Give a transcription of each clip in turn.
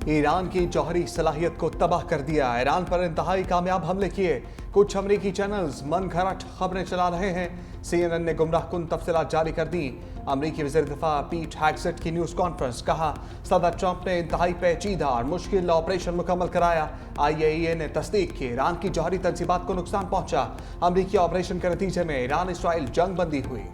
Iran की जौहरी सलाहियत को तबाह कर दिया। ईरान पर इंतहाई कामयाब हमले किए। कुछ अमरीकी चैनल्स मन घड़त खबरें चला रहे हैं। CNN ने गुमराहकुन तफसीलात जारी कर दी। अमरीकी वज़ीर दिफा पीट हेग्सेट की न्यूज़ कॉन्फ्रेंस। कहा, सदर ट्रंप ने इंतहाई पेचीदा और मुश्किल ऑपरेशन मुकम्मल कराया। IAEA ने तस्दीक की, ईरान की जौहरी तंजीबात को नुकसान पहुंचा। अमरीकी ऑपरेशन के नतीजे में ईरान इसराइल जंग बंदी हुई।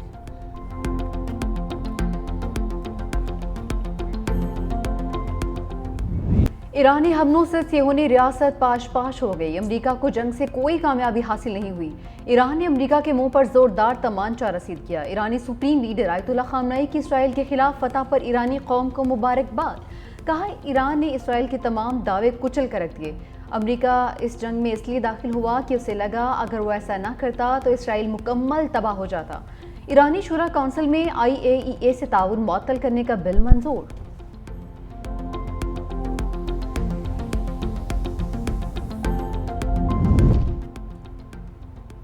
ईरानी हमलों से सियोनी रियासत पाश पाश हो गई। अमेरिका को जंग से कोई कामयाबी हासिल नहीं हुई। ईरान ने अमेरिका के मुंह पर जोरदार तमांचा रसीद किया। ईरानी सुप्रीम लीडर आयतुल्लाह खामनेई की इसराइल के खिलाफ फतह पर ईरानी कौम को मुबारकबाद। कहा, ईरान ने इसराइल के तमाम दावे कुचल कर रख दिए। अमेरिका इस जंग में इसलिए दाखिल हुआ कि उसे लगा अगर वो ऐसा न करता तो इसराइल मुकम्मल तबाह हो जाता। ईरानी शूरा काउंसिल में IAEA से ताउन मुअत्तल करने का बिल मंजूर।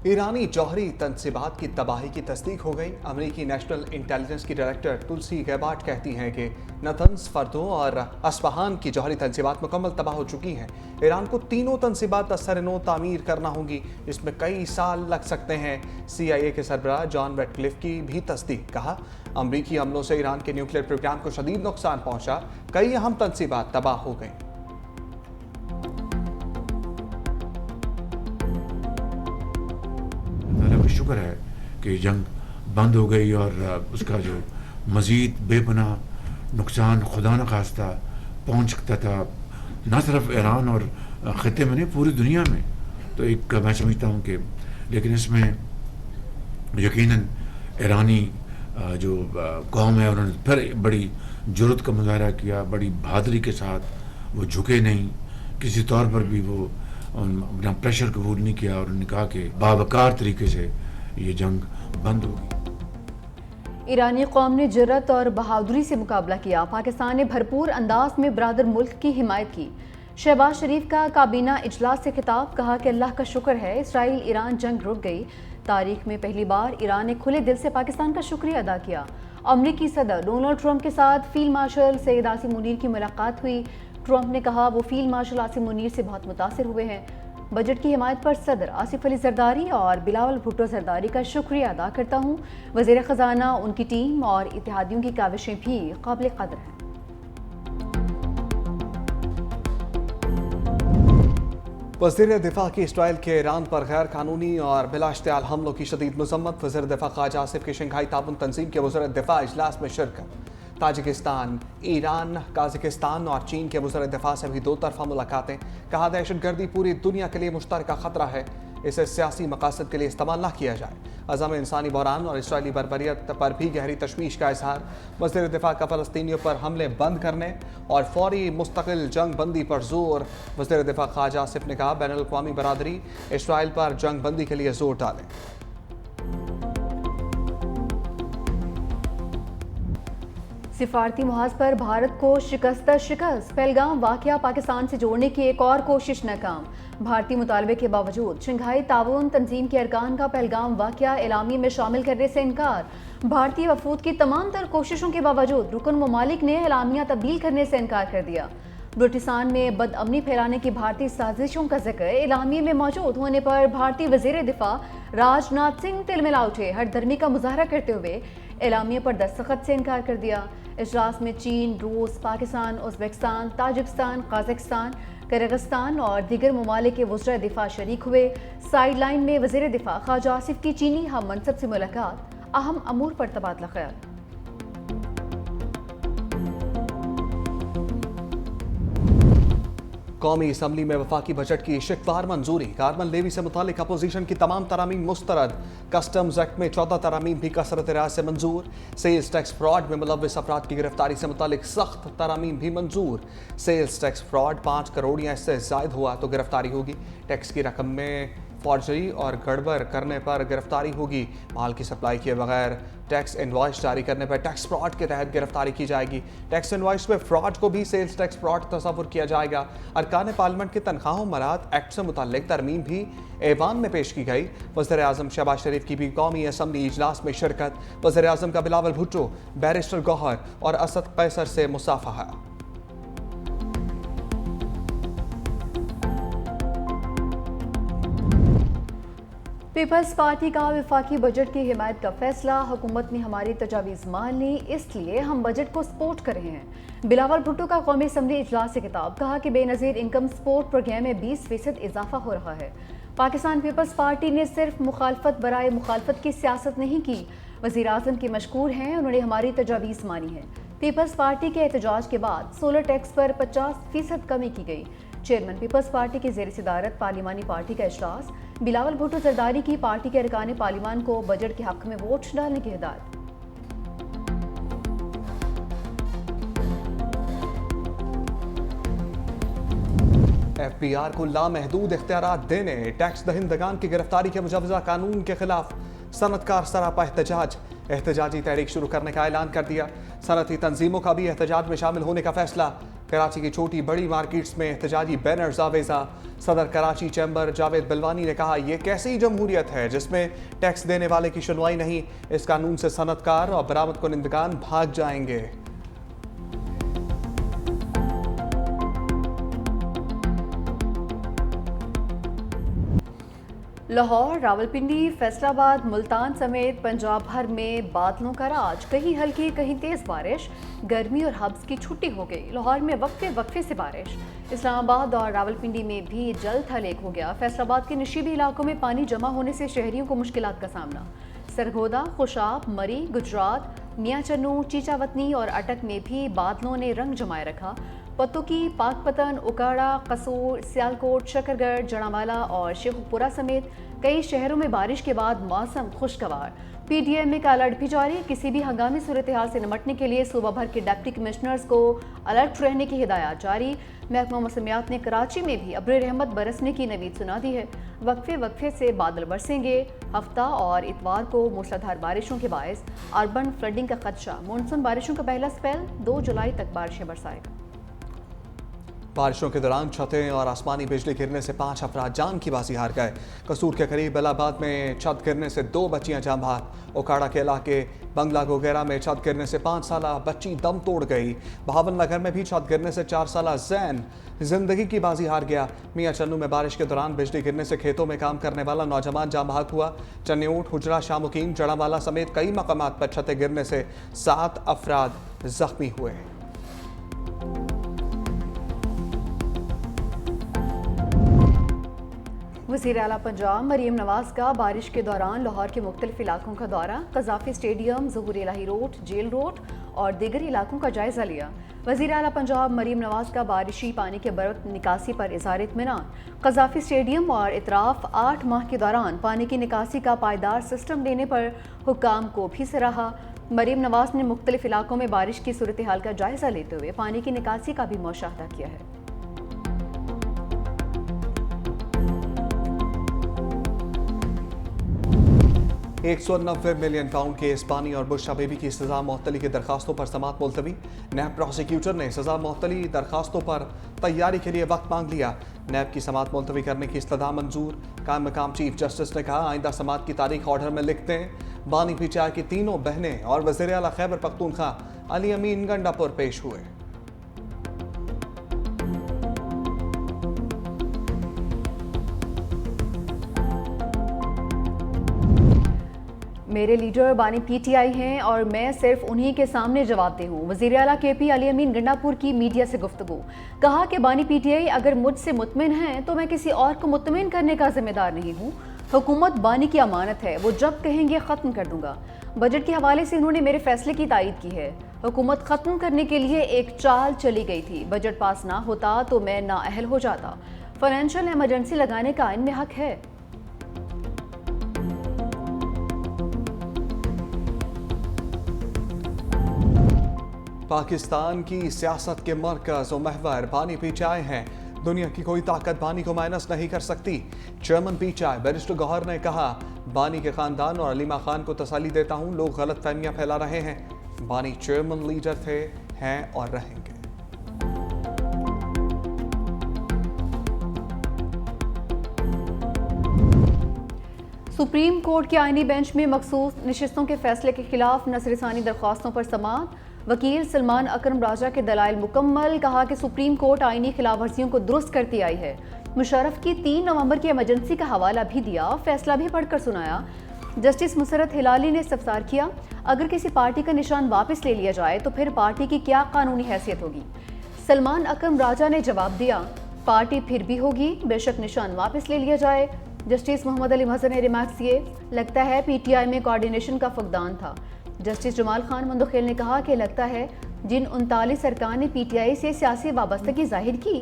ईरानी जौहरी तंसीबात की तबाही की तस्दीक हो गई। अमेरिकी नेशनल इंटेलिजेंस की डायरेक्टर तुलसी गैबार्ड कहती हैं कि नतन्स, फर्दो और अस्फहान की जौहरी तंसीबात मुकम्मल तबाह हो चुकी हैं। ईरान को तीनों तंसीबात असर-ए-नौ तामीर करना होंगी। इसमें कई साल लग सकते हैं। CIA के सरबराह जॉन रेडक्लिफ की भी तस्दीक। कहा, अमरीकी हमलों से ईरान के न्यूक्लियर प्रोग्राम को शदीद नुकसान पहुंचा। कई अहम तंसीबात तबाह हो गई। शुक्र है कि जंग बंद हो गई और उसका जो मज़ीद बेपनाह नुकसान खुदा न खास्ता पहुँच सकता था न सिर्फ ईरान और ख़त्े में नहीं, पूरी दुनिया में। तो एक मैं समझता हूँ कि लेकिन इसमें यकीनन ईरानी जो कौम है उन्होंने फिर बड़ी जुर्रत का मुजाहरा किया, बड़ी बहादुरी के साथ वो झुके नहीं, किसी तौर पर भी वो अपना प्रेशर कबूल नहीं किया और उन्होंने कहा कि बावकार तरीके से ये जंग बंद होगी। ईरानी कौम ने जुर्रत और बहादुरी से मुकाबला किया। पाकिस्तान ने भरपूर अंदाज में बरादर मुल्क की हिमायत की। शहबाज शरीफ का काबीना इजलास से खिताब। कहा कि अल्लाह का शुक्र है इसराइल ईरान जंग रुक गई। तारीख में पहली बार ईरान ने खुले दिल से पाकिस्तान का शुक्रिया अदा किया। अमरीकी सदर डोनाल्ड ट्रंप के साथ फील्ड मार्शल सैयद आसिम मुनीर की मुलाकात हुई। ट्रंप ने कहा वो फील्ड मार्शल आसिम मुनीर से बहुत मुतासिर हुए हैं। बजट की हिमायत पर सदर आसिफ अली जरदारी और बिलावल भुट्टो जरदारी का शुक्रिया अदा करता हूँ। वज़ीर ख़जाना, उनकी टीम और इत्तेहादियों की काविशें भी काबिल कदर हैं। वज़ीर दिफा की इसराइल के ईरान पर गैर कानूनी और बिलाश्तियाल हमलों की शदीद मज़म्मत। वज़ीर दिफा ख्वाजा आसिफ की शंघाई ताउन तंजीम के वज़ीर दिफा इजलास में शिरकत। ताजिकिस्तान, ईरान, काज़ाकिस्तान और चीन के वज़ीर दिफा से भी दो तरफा मुलाकातें। कहा, दहशतगर्दी पूरी दुनिया के लिए मुश्तरका खतरा है, इसे सियासी मकासद के लिए इस्तेमाल न किया जाए। अज़म इंसानी बहरान और इसराइली बर्बरियत पर भी गहरी तशवीश का इजहार। वज़ीर दिफा का फ़लस्तीनियों पर हमले बंद करने और फौरी मुस्तकिल जंग बंदी पर जोर। वज़ीर दिफा ख्वाजा आसिफ ने कहा, बैनुल अक़वामी बरादरी इसराइल पर जंग बंदी के लिए जोर डालें। सिफारती मुहाज पर भारत को शिकस्त। पहलगाम वाक़या पाकिस्तान से जोड़ने की एक और कोशिश नाकाम। भारतीय मुतालबे के बावजूद शंघाई ताउन तंजीम के अरकान का पहलगाम वाक़या एलामी में शामिल करने से इनकार। भारतीय वफूद की तमाम तर कोशिशों के बावजूद रुकन ममालिक ने एलामिया तब्दील करने से इनकार कर दिया। बलूचिस्तान में बदअमनी फैलाने की भारतीय साजिशों का जिक्र एलामिया में मौजूद होने पर भारतीय वज़ीर दिफा राजनाथ सिंह तिलमिला उठे। हर धर्मी का मुजाहरा करते हुए एलामिया पर दस्तखत से इनकार कर दिया। इजलास में चीन, रूस, Pakistan, Uzbekistan, Tajikistan, Kazakhstan, Kyrgyzstan और दीगर ममालिक के वज़ीर दिफा शरीक हुए। साइड लाइन में वज़ीर दिफा ख्वाजा आसिफ की चीनी हम मनसब से मुलाकात। अहम अमूर पर तबादला ख्याल। कौमी असम्बली में वफाकी बजट की शिकवार मंजूरी। कार्बन लेवी से मुतालिक अपोजिशन की तमाम तरामीम मुस्तरद। कस्टम्स एक्ट में 14 तरामीम भी कसरत राज से मंजूर। सेल्स टैक्स फ्रॉड में मुलव्विस अफराद की गिरफ्तारी से मुतालिक सख्त तरामीम भी मंजूर। सेल्स टैक्स फ्रॉड 5 करोड़ या इससे ज़ायद हुआ तो गिरफ्तारी होगी। टैक्स की रकम में फॉर्जरी और गड़बड़ करने पर गिरफ्तारी होगी। माल की सप्लाई किए बगैर टैक्स इनवॉइस जारी करने पर टैक्स फ्रॉड के तहत गिरफ्तारी की जाएगी। टैक्स इनवॉइस में फ्रॉड को भी सेल्स टैक्स फ्रॉड तस्वुर किया जाएगा। अरकान पार्लियामेंट की तनख्वाहों मराद एक्ट से मुताल्लिक तरमीम भी ऐवान में पेश की गई। वज़ीर आज़म शहबाज शरीफ की भी कौमी असम्बली इजलास में शिरकत। वज़ीर आज़म का बिलावल भुट्टो, बैरिस्टर गौहर और असद कैसर से मुसाफहा। पीपल्स पार्टी का वफाकी बजट की हिमायत का फैसला, हुकूमत ने हमारी तजावीज़ मान ली, इसलिए हम बजट को सपोर्ट कर रहे हैं। बिलावल भुट्टो का कौमी असम्बली इजलास से खिताब, कहा कि बेनज़ीर इनकम सपोर्ट प्रोग्राम में 20% इजाफा हो रहा है। पाकिस्तान पीपल्स पार्टी ने सिर्फ मुखालफत बराए मुखालफत की सियासत नहीं की, वज़ीर आज़म की मशकूर हैं, उन्होंने हमारी तजावीज़ मानी है। पीपल्स पार्टी के एहतजाज के बाद सोलर टैक्स पर 50% कमी की गई। चेयरमैन पीपल्स पार्टी की ज़ेर सदारत पार्लिमानी पार्टी का इजलास, बिलावल भुट्टो जरदारी की पार्टी के अरकान पार्लिमान को बजट के हक में वोट डालने की हिदायत। FBI को लामहदूद इख्तियारात देने, टैक्स दहिंदगान की गिरफ्तारी के मुजवजा कानून के खिलाफ सनतकार सरापा एहतजाजी तहरीक शुरू करने का ऐलान कर दिया। सनती तंजीमों का भी एहतजाज में शामिल होने का फैसला। कराची की छोटी बड़ी मार्केट्स में एहतजाजी बैनर्स आवेजा। सदर कराची चैम्बर जावेद बिलवानी ने कहा, यह कैसी जमहूरियत है जिसमें टैक्स देने वाले की सुनवाई नहीं। इस कानून से सनतकार और बरामद कुनिंदगान भाग जाएंगे। लाहौर, रावलपिंडी, फैसलाबाद, मुल्तान समेत पंजाब भर में बादलों का राज, कहीं हल्की कहीं तेज बारिश, गर्मी और हब्स की छुट्टी हो गई। लाहौर में वक्फे से बारिश, इस्लामाबाद और रावलपिंडी में भी जल थल एक हो गया। फैसलाबाद के नशीबी इलाकों में पानी जमा होने से शहरियों को मुश्किलात का सामना। सरगोदा, खुशाब, मरी, गुजरात, मियाँ चन्नू, चीचावतनी और अटक में भी बादलों ने रंग जमाए रखा। पत्तुकी, पाकपतन, उकाड़ा, कसूर, सियालकोट, शकरगढ़, जड़ावाला और शेखुपुरा समेत कई शहरों में बारिश के बाद मौसम खुशगवार। PDM में अलर्ट भी जारी, किसी भी हंगामी सूरत हाल से निपटने के लिए सूबा भर के डिप्टी कमिश्नर्स को अलर्ट रहने की हिदायत जारी। महकमा मौसमियात ने कराची में भी अब्र रहमत बरसने की नवीद सुना दी है। वक्फे से बादल बरसेंगे। हफ्ता और इतवार को मूसलाधार बारिशों के बायस अर्बन फ्लडिंग का खदशा। मानसून बारिशों का पहला स्पेल 2 जुलाई तक बारिशें बरसाएगा। बारिशों के दौरान छतें और आसमानी बिजली गिरने से 5 अफराद जान की बाजी हार गए। कसूर के करीब इलाहाबाद में छत गिरने से 2 बच्चियां जान बहक। ओकाड़ा के इलाके बंगला गोगेरा में छत गिरने से 5 साला बच्ची दम तोड़ गई। बहावन नगर में भी छत गिरने से 4 साला जैन जिंदगी की बाजी हार गया। मियाँ चन्नू में बारिश के दौरान बिजली गिरने से खेतों में काम करने वाला नौजवान जान बहक हुआ। चन्यूट, हुजरा, शामुकीन, जड़ावाला समेत कई मकामात पर छतें गिरने से 7 अफराद जख्मी हुए। वज़ीर आला पंजाब मरीम नवाज का बारिश के दौरान लाहौर के मुख्तलिफ इलाकों का दौरा, कज़ाफ़ी स्टेडियम, ज़हूर इलाही रोड, जेल रोड और दीगर इलाकों का जायज़ा लिया। वज़ीर आला पंजाब मरीम नवाज का बारिशी पानी के बर्फ निकासी पर इज़हार इत्मीनान। कज़ाफ़ी स्टेडियम और इतराफ़ 8 माह के दौरान पानी की निकासी का पायदार सिस्टम देने पर हुक्काम को भी सराहा। मरीम नवाज ने मुख्तलिफ इलाकों में बारिश की सूरत हाल का जायज़ा लेते हुए पानी की निकासी का भी मुशाहदा किया है। 190 मिलियन पाउंड के इस्पानी और बुशरा बेबी की सजा मुअत्तली की दरखास्तों पर समाअत मुलतवी। नैब प्रोसिक्यूटर ने सजा मुअत्तली दरखास्तों पर तैयारी के लिए वक्त मांग लिया। नैब की समाअत मुलतवी करने की इस्तदा मंजूर। कायम मकाम चीफ जस्टिस ने कहा, आइंदा समाअत की तारीख ऑर्डर में लिखते हैं। बानी पीटीआई की तीनों बहनें और वज़ीर आला खैबर पख्तूनख्वा अली अमीन गंडापुर पेश हुए। मेरे लीडर बानी PTI हैं और मैं सिर्फ उन्हीं के सामने जवाबदेह हूँ। वज़ीर आला KP अली अमीन गंडापुर की मीडिया से गुफ्तगू, कहा कि बानी PTI अगर मुझसे मुतमिन हैं तो मैं किसी और को मुतमिन करने का जिम्मेदार नहीं हूँ। हुकूमत बानी की अमानत है, वो जब कहेंगे ख़त्म कर दूंगा। बजट के हवाले से उन्होंने मेरे फैसले की तायीद की है। हुकूमत ख़त्म करने के लिए एक चाल चली गई थी, बजट पास ना होता तो मैं नाअहल हो जाता। फाइनेंशियल एमरजेंसी लगाने का इनमें हक है। पाकिस्तान की सियासत के मरकज़ और महवर बानी PTI हैं। दुनिया की कोई ताकत बानी को माइनस नहीं कर सकती। चेयरमैन PTI बैरिस्टर गौहर ने कहा, बानी के खानदान और अलीमा खान को तसल्ली देता हूँ, लोग गलत फहमियाँ फैला रहे हैं। बानी चेयरमैन लीडर थे, हैं और रहेंगे। सुप्रीम कोर्ट के आईनी बेंच में मखसूस नशिस्तों के फैसले के खिलाफ नसरसानी दरख्वास्तों पर समाअत। वकील सलमान अकरम राजा के दलाइल मुकम्मल, कहा कि सुप्रीम कोर्ट आईनी खिलाफ वर्जियों को दुरुस्त करती आई है। मुशर्रफ की 3 नवंबर की इमरजेंसी का हवाला भी दिया, फैसला भी पढ़कर सुनाया। जस्टिस मुसरत हिलाली ने इस्तफसार किया, अगर किसी पार्टी का निशान वापस ले लिया जाए तो फिर पार्टी की क्या कानूनी हैसियत होगी। सलमान अकरम राजा ने जवाब दिया, पार्टी फिर भी होगी, बेशक निशान वापस ले लिया जाए। जस्टिस मोहम्मद अली महसन ने रिमार्क्स किए, लगता है पीटीआई में कोऑर्डिनेशन का फुकदान था। जस्टिस जमाल खान मंदोखेल ने कहा कि लगता है जिन 39 अरकान ने पीटीआई से सियासी वाबस्तगी जाहिर की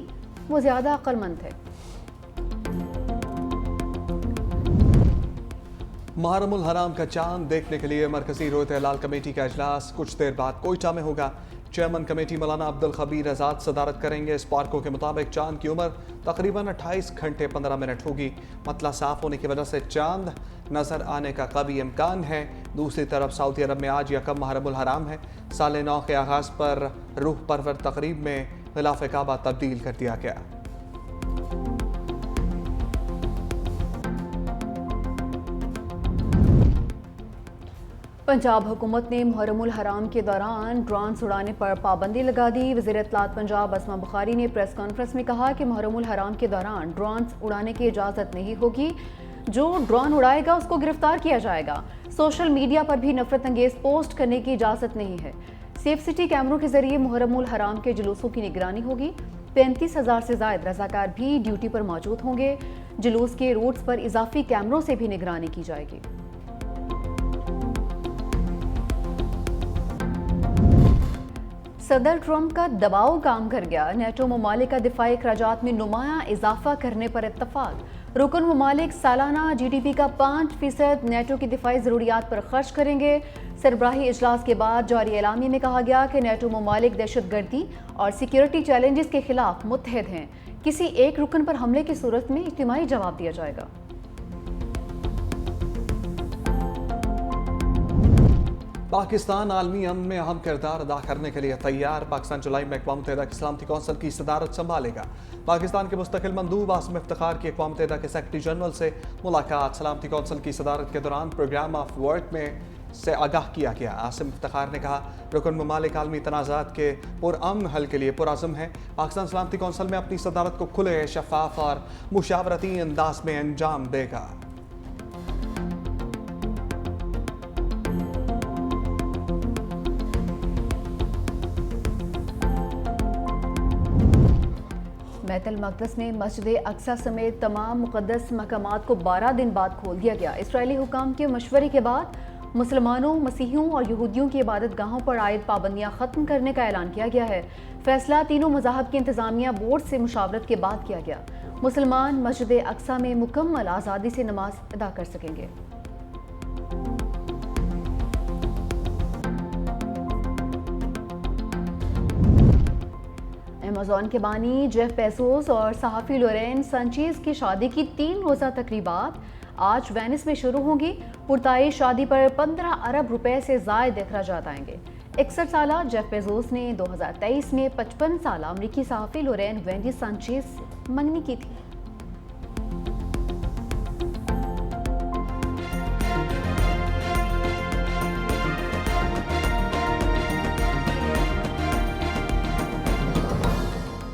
वो ज़्यादा अक्लमंद थे। मुहर्रमुल हराम का चांद देखने के लिए मरकजी रोयत हलाल कमेटी का इजलास कुछ देर बाद कोयटा में होगा। चेयरमैन कमेटी मौलाना अब्दुल खबीर आज़ाद सदारत करेंगे। स्पार्को के मुताबिक चांद की उम्र तकरीबन 28 घंटे 15 मिनट होगी। मतला साफ होने की वजह से चांद नजर आने का कभी इम्कान है। दूसरी तरफ सऊदी अरब में आज यकम मुहर्रमुल हराम है। साल नौ के आगाज़ पर रूह परवर तकरीब में गिलाफ काबा तब्दील कर दिया गया। पंजाब हुकूमत ने मुहर्रमुल हराम के दौरान ड्रोन उड़ाने पर पाबंदी लगा दी। वज़ीर इत्तलात पंजाब असमा बुखारी ने प्रेस कॉन्फ्रेंस में कहा कि मुहर्रमुल हराम के दौरान ड्रोन उड़ाने की इजाज़त नहीं होगी। जो ड्रोन उड़ाएगा उसको गिरफ्तार किया जाएगा। सोशल मीडिया पर भी नफरत अंगेज पोस्ट करने की इजाज़त नहीं है। सेफ सिटी कैमरों के जरिए मुहर्रमुल हराम के जुलूसों की निगरानी होगी। 35,000 से ज़ायद रज़ाकार भी ड्यूटी पर मौजूद होंगे। जुलूस के रूट्स पर इजाफी कैमरों से भी निगरानी की जाएगी। सदर ट्रंप का दबाव काम कर गया। नेटो ममालिक का दिफाई अखराजात में नुमाया इजाफा करने पर इत्तफाक। रुकन ममालिक सालाना GDP का 5% नेटो की दिफाई ज़रूरियात पर खर्च करेंगे। सरबराही इजलास के बाद जारी एलामी में कहा गया कि नेटो ममालिक दहशतगर्दी और सिक्योरिटी चैलेंजेस के खिलाफ मुत्तहद हैं। किसी एक रुकन पर हमले की सूरत में इज्तिमाई जवाब दिया जाएगा। पाकिस्तान आलमी अमन में अहम किरदार अदा करने के लिए तैयार। पाकिस्तान जुलाई में अक़वाम मुत्तहिदा की सलामती कौंसिल की सदारत संभालेगा। पाकिस्तान के मुस्तकिल मंदूब आसिम इफ्तिखार की अक़वाम मुत्तहिदा के सेक्रेटरी जनरल से मुलाकात। सलामती कौंसिल की सदारत के दौरान प्रोग्राम ऑफ वर्क में से आगाह किया गया। आसिम इफ्तिखार ने कहा, रुकन ममालिक आलमी तनाज़ात के पुरअमन हल के लिए पुरअज़्म है। पाकिस्तान सलामती कौंसिल में अपनी सदारत को खुले, शफाफ और मुशावरती अंदाज में अंजाम देगा। बैतुल मक़दस में मस्जिद अक्सा समेत तमाम मुक़द्दस मकामात को 12 दिन बाद खोल दिया गया। इस्राएली हुकाम के मशवरे के बाद मुसलमानों, मसीहियों और यहूदियों की इबादत गाहों पर आयद पाबंदियां ख़त्म करने का ऐलान किया गया है। फैसला तीनों मज़ाहब की इंतज़ामिया बोर्ड से मुशावरत के बाद किया गया। मुसलमान मस्जिद अक्सा में मुकम्मल आज़ादी से नमाज अदा कर सकेंगे। अमेज़न के बानी जेफ बेज़ोस और सहाफ़ी लोरेन सेंचेज़ की शादी की 3 रोज़ा तकरीबात आज वेनिस में शुरू होंगी। पुरताई शादी पर 15 अरब रुपए से ज़ायद अखराजात आएंगे। 61 साला जेफ बेज़ोस ने 2023 में 55 साला अमरीकी सहाफ़ी लोरेन वेंडी सेंचेज़ से मंगनी की थी।